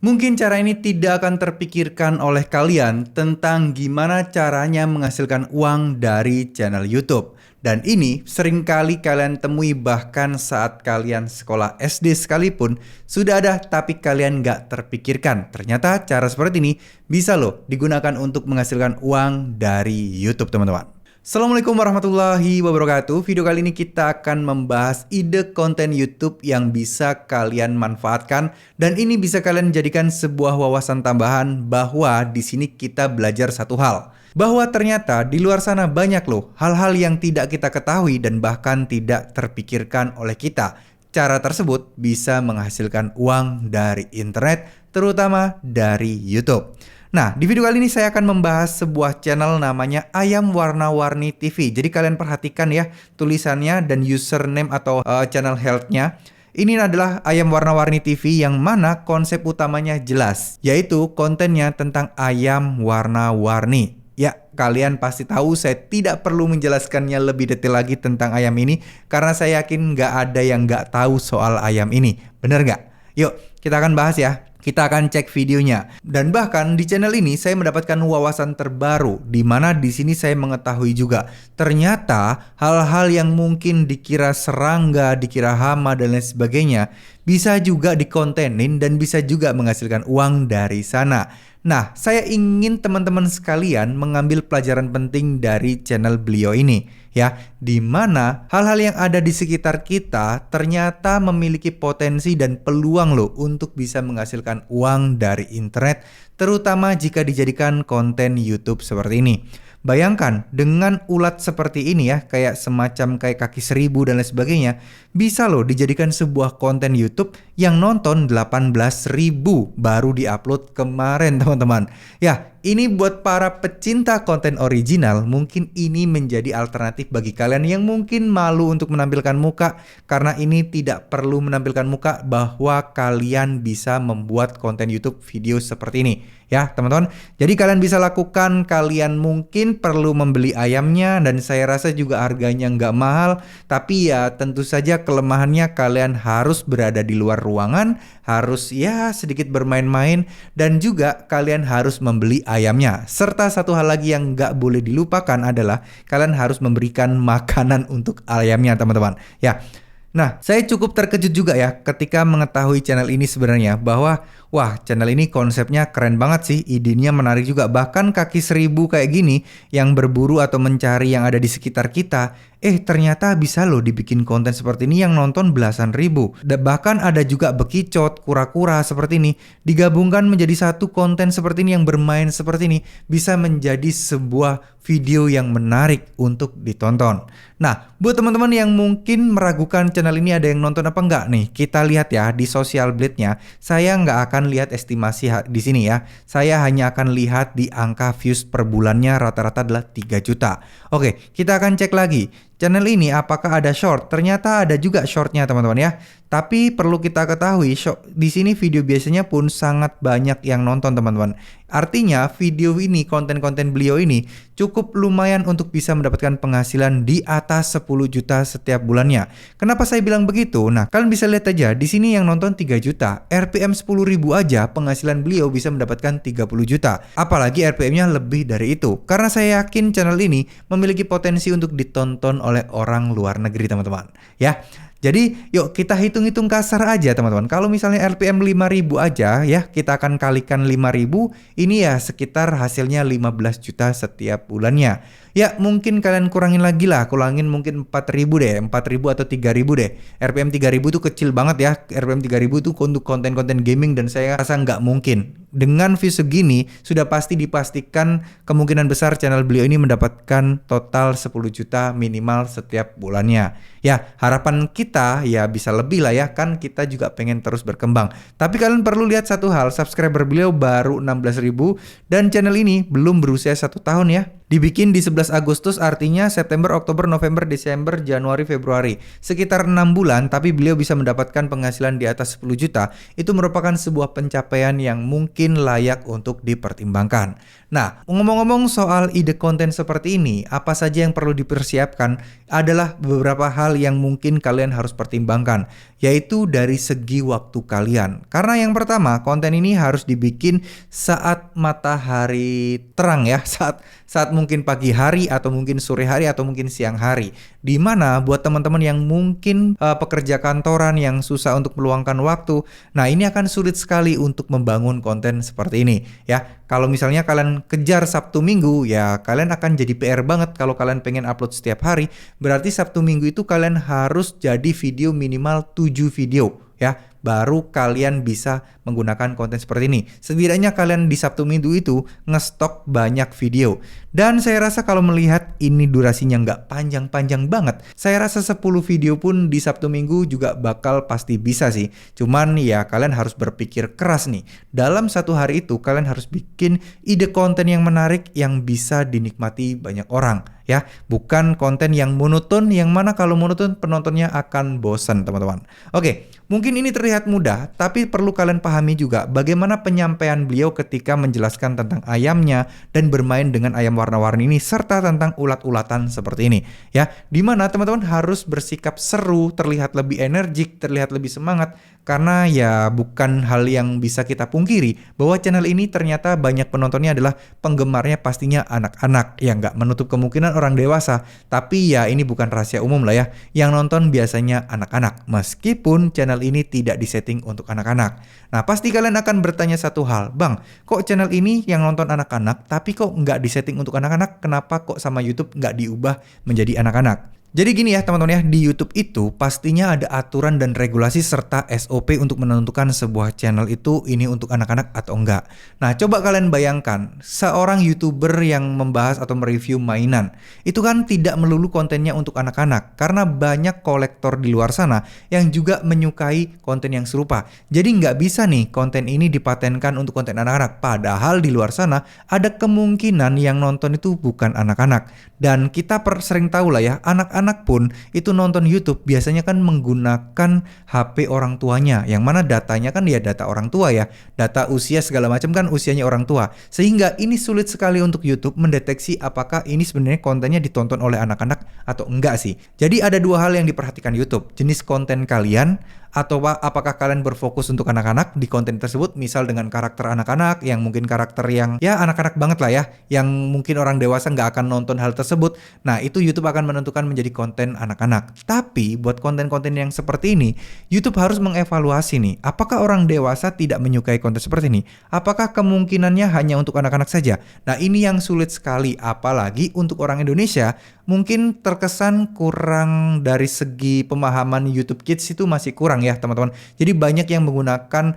Mungkin cara ini tidak akan terpikirkan oleh kalian tentang gimana caranya menghasilkan uang dari channel YouTube. Dan ini seringkali kalian temui bahkan saat kalian sekolah SD sekalipun sudah ada tapi kalian nggak terpikirkan. Ternyata cara seperti ini bisa loh digunakan untuk menghasilkan uang dari YouTube teman-teman. Assalamualaikum warahmatullahi wabarakatuh. Video kali ini kita akan membahas ide konten YouTube yang bisa kalian manfaatkan dan ini bisa kalian jadikan sebuah wawasan tambahan bahwa di sini kita belajar satu hal. Bahwa ternyata di luar sana banyak loh hal-hal yang tidak kita ketahui dan bahkan tidak terpikirkan oleh kita. Cara tersebut bisa menghasilkan uang dari internet, terutama dari YouTube. Nah, di video kali ini saya akan membahas sebuah channel namanya Ayam Warna-Warni TV. Jadi kalian perhatikan ya tulisannya dan username atau channel health-nya. Ini adalah Ayam Warna-Warni TV yang mana konsep utamanya jelas, yaitu kontennya tentang ayam warna-warni. Ya, kalian pasti tahu saya tidak perlu menjelaskannya lebih detail lagi tentang ayam ini karena saya yakin nggak ada yang nggak tahu soal ayam ini. Bener nggak? Yuk, kita akan bahas ya. Kita akan cek videonya. Dan bahkan di channel ini saya mendapatkan wawasan terbaru di mana di sini saya mengetahui juga ternyata hal-hal yang mungkin dikira serangga, dikira hama dan lain sebagainya bisa juga dikontenin dan bisa juga menghasilkan uang dari sana. Nah, saya ingin teman-teman sekalian mengambil pelajaran penting dari channel beliau ini, ya, di mana hal-hal yang ada di sekitar kita ternyata memiliki potensi dan peluang loh untuk bisa menghasilkan uang dari internet, terutama jika dijadikan konten YouTube seperti ini. Bayangkan dengan ulat seperti ini ya, kayak semacam kayak kaki seribu dan lain sebagainya, bisa loh dijadikan sebuah konten YouTube yang nonton 18.000 baru diupload kemarin teman-teman. Ya, ini buat para pecinta konten original, mungkin ini menjadi alternatif bagi kalian yang mungkin malu untuk menampilkan muka, karena ini tidak perlu menampilkan muka bahwa kalian bisa membuat konten YouTube video seperti ini. Ya teman-teman, jadi kalian bisa lakukan, kalian mungkin perlu membeli ayamnya dan saya rasa juga harganya nggak mahal. Tapi ya tentu saja kelemahannya kalian harus berada di luar ruangan, harus ya sedikit bermain-main dan juga kalian harus membeli ayamnya. Serta satu hal lagi yang nggak boleh dilupakan adalah kalian harus memberikan makanan untuk ayamnya teman-teman. Ya. Nah, saya cukup terkejut juga ya ketika mengetahui channel ini sebenarnya bahwa wah, channel ini konsepnya keren banget sih, idenya menarik juga. Bahkan kaki seribu kayak gini yang berburu atau mencari yang ada di sekitar kita, ternyata bisa loh dibikin konten seperti ini yang nonton belasan ribu. Bahkan ada juga bekicot, kura-kura seperti ini digabungkan menjadi satu konten seperti ini yang bermain seperti ini bisa menjadi sebuah video yang menarik untuk ditonton. Nah, buat teman-teman yang mungkin meragukan channel ini ada yang nonton apa enggak nih, kita lihat ya di Social Blade-nya. Saya nggak akan lihat estimasi di sini ya. Saya hanya akan lihat di angka views per bulannya rata-rata adalah 3 juta. Oke, kita akan cek lagi. Channel ini apakah ada short? Ternyata ada juga shortnya teman-teman ya. Tapi perlu kita ketahui, di sini video biasanya pun sangat banyak yang nonton teman-teman. Artinya video ini, konten-konten beliau ini cukup lumayan untuk bisa mendapatkan penghasilan di atas 10 juta setiap bulannya. Kenapa saya bilang begitu? Nah, kalian bisa lihat aja di sini yang nonton 3 juta, RPM 10.000 aja penghasilan beliau bisa mendapatkan 30 juta. Apalagi RPM-nya lebih dari itu. Karena saya yakin channel ini memiliki potensi untuk ditonton oleh orang luar negeri teman-teman. Ya. Jadi yuk kita hitung-hitung kasar aja teman-teman. Kalau misalnya RPM 5.000 aja ya, kita akan kalikan 5.000, ini ya sekitar hasilnya 15 juta setiap bulannya. Ya mungkin kalian kurangin lagi lah, kurangin mungkin 4.000 deh, 4.000 atau 3.000 deh. RPM 3.000 tuh kecil banget ya, RPM 3.000 tuh untuk konten-konten gaming dan saya rasa nggak mungkin. Dengan view segini sudah pasti dipastikan kemungkinan besar channel beliau ini mendapatkan total 10 juta minimal setiap bulannya. Ya harapan kita ya bisa lebih lah ya, kan kita juga pengen terus berkembang. Tapi kalian perlu lihat satu hal, subscriber beliau baru 16.000 dan channel ini belum berusia 1 tahun ya. Dibikin di 11 Agustus artinya September, Oktober, November, Desember, Januari, Februari. Sekitar 6 bulan tapi beliau bisa mendapatkan penghasilan di atas 10 juta. Itu merupakan sebuah pencapaian yang mungkin layak untuk dipertimbangkan. Nah, ngomong-ngomong soal ide konten seperti ini, apa saja yang perlu dipersiapkan adalah beberapa hal yang mungkin kalian harus pertimbangkan. yaitu dari segi waktu kalian. Karena yang pertama, konten ini harus dibikin saat matahari terang ya, saat mungkin pagi hari atau mungkin sore hari atau mungkin siang hari. Dimana buat teman-teman yang mungkin pekerja kantoran yang susah untuk meluangkan waktu, nah ini akan sulit sekali untuk membangun konten seperti ini ya. Kalau misalnya kalian kejar Sabtu Minggu, ya kalian akan jadi PR banget kalau kalian pengen upload setiap hari. Berarti Sabtu Minggu itu kalian harus jadi video minimal 7 video ya. Baru kalian bisa menggunakan konten seperti ini. Setidaknya kalian di Sabtu Minggu itu ngestok banyak video. Dan saya rasa kalau melihat ini durasinya nggak panjang-panjang banget, saya rasa 10 video pun di Sabtu Minggu juga bakal pasti bisa sih. Cuman ya kalian harus berpikir keras nih. Dalam satu hari itu kalian harus bikin ide konten yang menarik yang bisa dinikmati banyak orang ya. Bukan konten yang monoton, yang mana kalau monoton penontonnya akan bosan teman-teman. Oke, mungkin ini terlihat mudah, tapi perlu kalian pahami juga bagaimana penyampaian beliau ketika menjelaskan tentang ayamnya dan bermain dengan ayam warna-warni ini serta tentang ulat-ulatan seperti ini ya. Dimana teman-teman harus bersikap seru, terlihat lebih energik, terlihat lebih semangat, karena ya bukan hal yang bisa kita pungkiri bahwa channel ini ternyata banyak penontonnya adalah penggemarnya pastinya anak-anak, yang nggak menutup kemungkinan orang dewasa, tapi ya ini bukan rahasia umum lah ya, yang nonton biasanya anak-anak meskipun channel ini tidak disetting untuk anak-anak. Nah pasti kalian akan bertanya satu hal, Bang, kok channel ini yang nonton anak-anak tapi kok nggak disetting untuk anak-anak, kenapa kok sama YouTube nggak diubah menjadi anak-anak? Jadi gini ya teman-teman ya, di YouTube itu pastinya ada aturan dan regulasi serta SOP untuk menentukan sebuah channel itu ini untuk anak-anak atau enggak. Nah coba kalian bayangkan, seorang YouTuber yang membahas atau mereview mainan, itu kan tidak melulu kontennya untuk anak-anak, karena banyak kolektor di luar sana yang juga menyukai konten yang serupa. Jadi nggak bisa nih konten ini dipatenkan untuk konten anak-anak, padahal di luar sana ada kemungkinan yang nonton itu bukan anak-anak. Dan kita sering tahu lah ya, anak-anak pun itu nonton YouTube biasanya kan menggunakan HP orang tuanya, yang mana datanya kan ya data orang tua ya, data usia segala macam kan usianya orang tua, sehingga ini sulit sekali untuk YouTube mendeteksi apakah ini sebenarnya kontennya ditonton oleh anak-anak atau enggak sih. Jadi ada dua hal yang diperhatikan YouTube, jenis konten kalian atau apakah kalian berfokus untuk anak-anak di konten tersebut, misal dengan karakter anak-anak yang mungkin karakter yang ya anak-anak banget lah ya, yang mungkin orang dewasa nggak akan nonton hal tersebut. Nah itu YouTube akan menentukan menjadi konten anak-anak. Tapi buat konten-konten yang seperti ini, YouTube harus mengevaluasi nih, apakah orang dewasa tidak menyukai konten seperti ini, apakah kemungkinannya hanya untuk anak-anak saja. Nah ini yang sulit sekali, apalagi untuk orang Indonesia mungkin terkesan kurang dari segi pemahaman YouTube Kids itu masih kurang ya teman-teman. Jadi banyak yang menggunakan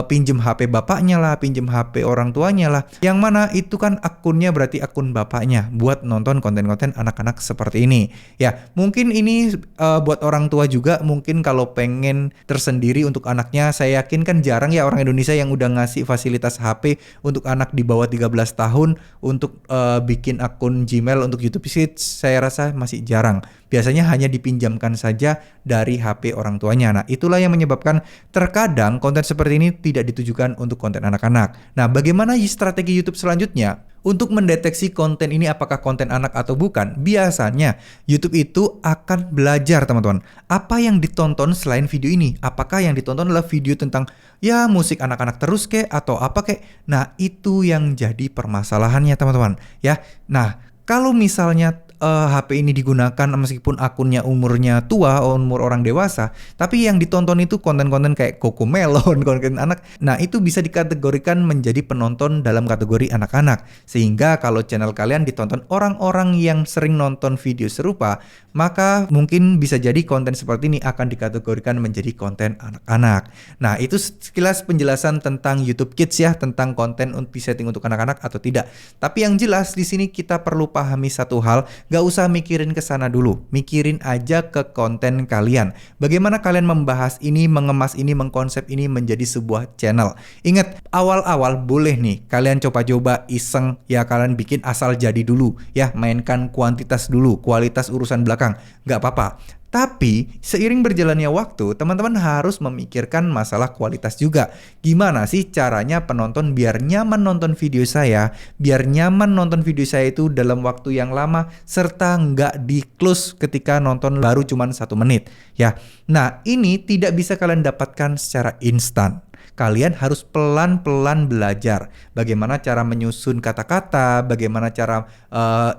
pinjem HP bapaknya lah, pinjem HP orang tuanya lah, yang mana itu kan akunnya berarti akun bapaknya buat nonton konten-konten anak-anak seperti ini. Ya mungkin ini buat orang tua juga, mungkin kalau pengen tersendiri untuk anaknya, saya yakin kan jarang ya orang Indonesia yang udah ngasih fasilitas HP untuk anak di bawah 13 tahun untuk bikin akun Gmail untuk YouTube Kids. Saya rasa masih jarang. Biasanya hanya dipinjamkan saja dari HP orang tuanya. Nah, itulah yang menyebabkan terkadang konten seperti ini tidak ditujukan untuk konten anak-anak. Nah, bagaimana strategi YouTube selanjutnya? Untuk mendeteksi konten ini apakah konten anak atau bukan, biasanya YouTube itu akan belajar teman-teman, apa yang ditonton selain video ini. Apakah yang ditonton adalah video tentang ya musik anak-anak terus kek atau apa kek. Nah itu yang jadi permasalahannya teman-teman ya. Nah kalau misalnya HP ini digunakan meskipun akunnya umurnya tua, umur orang dewasa, tapi yang ditonton itu konten-konten kayak Cocomelon, konten anak. Nah itu bisa dikategorikan menjadi penonton dalam kategori anak-anak. Sehingga kalau channel kalian ditonton orang-orang yang sering nonton video serupa, maka mungkin bisa jadi konten seperti ini akan dikategorikan menjadi konten anak-anak. Nah itu sekilas penjelasan tentang YouTube Kids ya, tentang konten disetting untuk anak-anak atau tidak. Tapi yang jelas di sini kita perlu pahami satu hal. Gak usah mikirin ke sana dulu, mikirin aja ke konten kalian. Bagaimana kalian membahas ini, mengemas ini, mengkonsep ini menjadi sebuah channel. Ingat, awal-awal boleh nih kalian coba-coba iseng ya, kalian bikin asal jadi dulu ya, mainkan kuantitas dulu, kualitas urusan belakang, gak apa-apa. Tapi, seiring berjalannya waktu, teman-teman harus memikirkan masalah kualitas juga. Gimana sih caranya penonton biar nyaman nonton video saya, biar nyaman nonton video saya itu dalam waktu yang lama, serta nggak di-close ketika nonton baru cuma 1 menit. Ya, nah ini tidak bisa kalian dapatkan secara instan. Kalian harus pelan-pelan belajar bagaimana cara menyusun kata-kata, bagaimana cara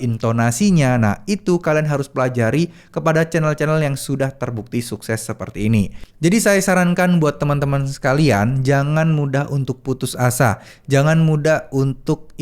intonasinya. Nah, itu kalian harus pelajari kepada channel-channel yang sudah terbukti sukses seperti ini. Jadi saya sarankan buat teman-teman sekalian, jangan mudah untuk putus asa. Jangan mudah untuk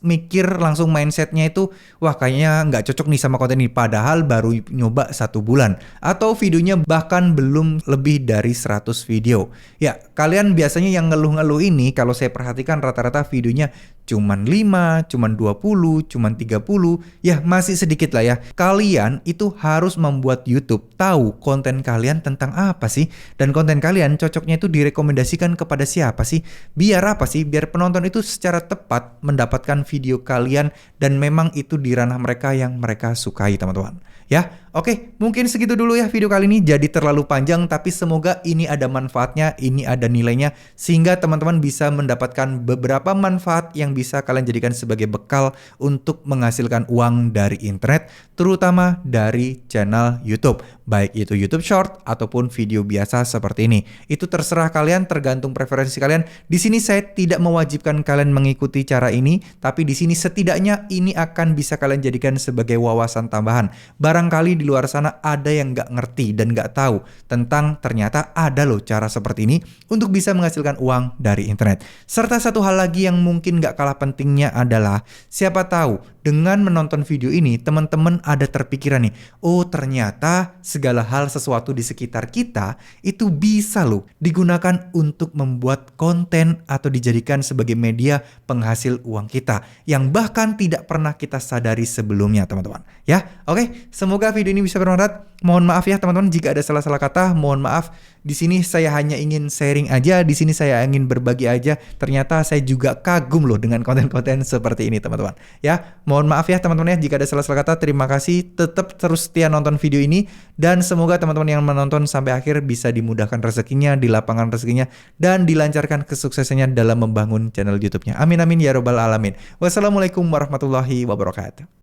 mikir langsung mindsetnya itu, wah kayaknya nggak cocok nih sama konten ini. Padahal baru nyoba 1 bulan. Atau videonya bahkan belum lebih dari 100 video. Ya, kalian biasanya yang ngeluh-ngeluh ini kalau saya perhatikan rata-rata videonya cuman 5, cuman 20, cuman 30, ya masih sedikit lah ya. Kalian itu harus membuat YouTube tahu konten kalian tentang apa sih, dan konten kalian cocoknya itu direkomendasikan kepada siapa sih. Biar apa sih? Biar penonton itu secara tepat mendapatkan video kalian dan memang itu di ranah mereka yang mereka sukai, teman-teman. Ya, oke, mungkin segitu dulu ya video kali ini. Jadi terlalu panjang, tapi semoga ini ada manfaatnya, ini ada nilainya, sehingga teman-teman bisa mendapatkan beberapa manfaat yang bisa kalian jadikan sebagai bekal untuk menghasilkan uang dari internet, terutama dari channel YouTube, baik itu YouTube Short ataupun video biasa seperti ini. Itu terserah kalian, tergantung preferensi kalian. Di sini saya tidak mewajibkan kalian mengikuti cara ini, tapi di sini setidaknya ini akan bisa kalian jadikan sebagai wawasan tambahan. Barangkali di luar sana ada yang nggak ngerti dan nggak tahu tentang ternyata ada loh cara seperti ini untuk bisa menghasilkan uang dari internet. Serta satu hal lagi yang mungkin nggak kalah pentingnya adalah, siapa tahu dengan menonton video ini teman-teman ada terpikiran nih, oh ternyata segala hal sesuatu di sekitar kita itu bisa loh digunakan untuk membuat konten atau dijadikan sebagai media penghasil uang kita yang bahkan tidak pernah kita sadari sebelumnya, teman-teman. Ya, oke, semoga video ini bisa bermanfaat. Mohon maaf ya teman-teman jika ada salah-salah kata, mohon maaf. Di sini saya hanya ingin sharing aja, di sini saya ingin berbagi aja. Ternyata saya juga kagum loh dengan konten-konten seperti ini, teman-teman. Ya, mohon maaf ya teman-teman ya jika ada salah-salah kata. Terima kasih, tetap terus setia nonton video ini, dan semoga teman-teman yang menonton sampai akhir bisa dimudahkan rezekinya, dilapangkan rezekinya, dan dilancarkan kesuksesannya dalam membangun channel YouTube-nya. Amin amin ya robbal alamin. Wassalamualaikum warahmatullahi wabarakatuh.